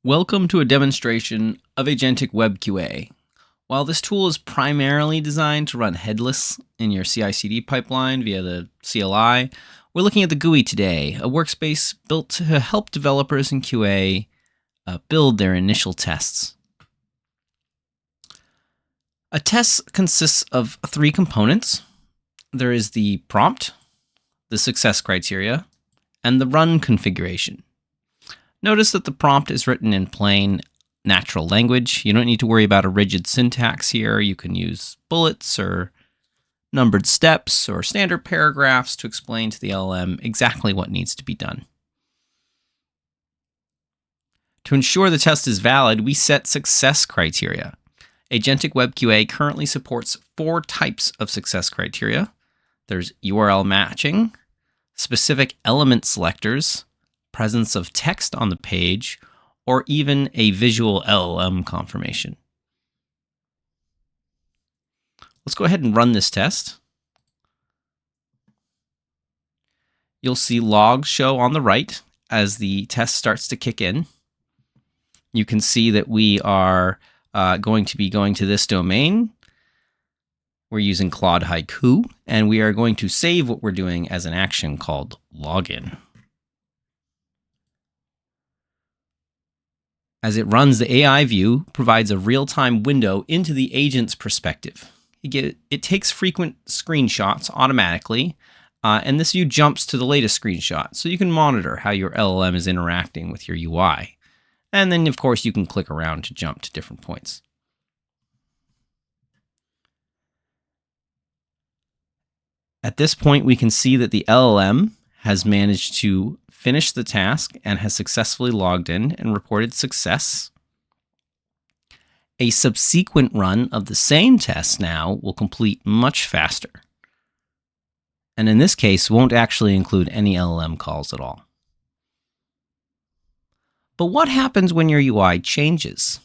Welcome to a demonstration of AgenticWebQA. While this tool is primarily designed to run headless in your CI/CD pipeline via the CLI, we're looking at the GUI today, a workspace built to help developers in QA build their initial tests. A test consists of three components. There is the prompt, the success criteria, and the run configuration. Notice that the prompt is written in plain, natural language. You don't need to worry about a rigid syntax here. You can use bullets or numbered steps or standard paragraphs to explain to the LLM exactly what needs to be done. To ensure the test is valid, we set success criteria. AgenticWebQA currently supports 4 types of success criteria. There's URL matching, specific element selectors, presence of text on the page, or even a visual LLM confirmation. Let's go ahead and run this test. You'll see logs show on the right as the test starts to kick in. You can see that we are going to be going to this domain. We're using Claude Haiku, and we are going to save what we're doing as an action called login. As it runs, the AI view provides a real-time window into the agent's perspective. It takes frequent screenshots automatically, and this view jumps to the latest screenshot, so you can monitor how your LLM is interacting with your UI. And then, of course, you can click around to jump to different points. At this point, we can see that the LLM has managed to finish the task and has successfully logged in and reported success. A subsequent run of the same test now will complete much faster. And in this case, won't actually include any LLM calls at all. But what happens when your UI changes?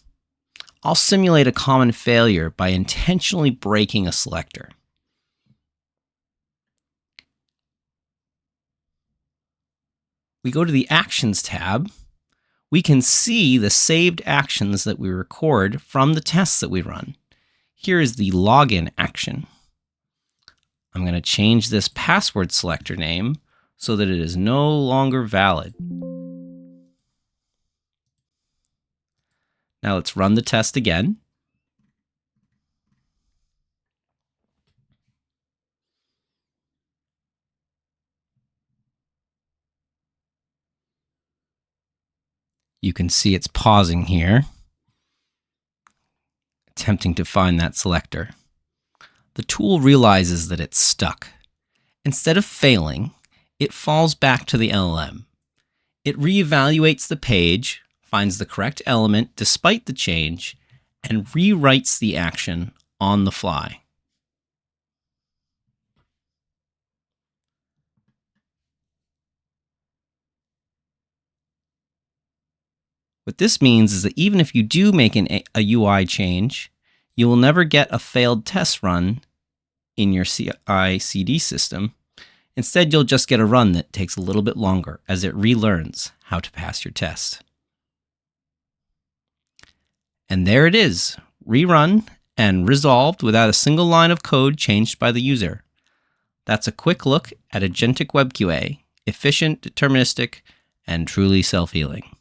I'll simulate a common failure by intentionally breaking a selector. We go to the Actions tab. We can see the saved actions that we record from the tests that we run. Here is the login action. I'm going to change this password selector name so that it is no longer valid. Now let's run the test again. You can see it's pausing here, attempting to find that selector. The tool realizes that it's stuck. Instead of failing, it falls back to the LLM. It reevaluates the page, finds the correct element despite the change, and rewrites the action on the fly. What this means is that even if you do make a UI change, you will never get a failed test run in your CI/CD system. Instead, you'll just get a run that takes a little bit longer as it relearns how to pass your test. And there it is, rerun and resolved without a single line of code changed by the user. That's a quick look at AgenticWebQA, efficient, deterministic, and truly self-healing.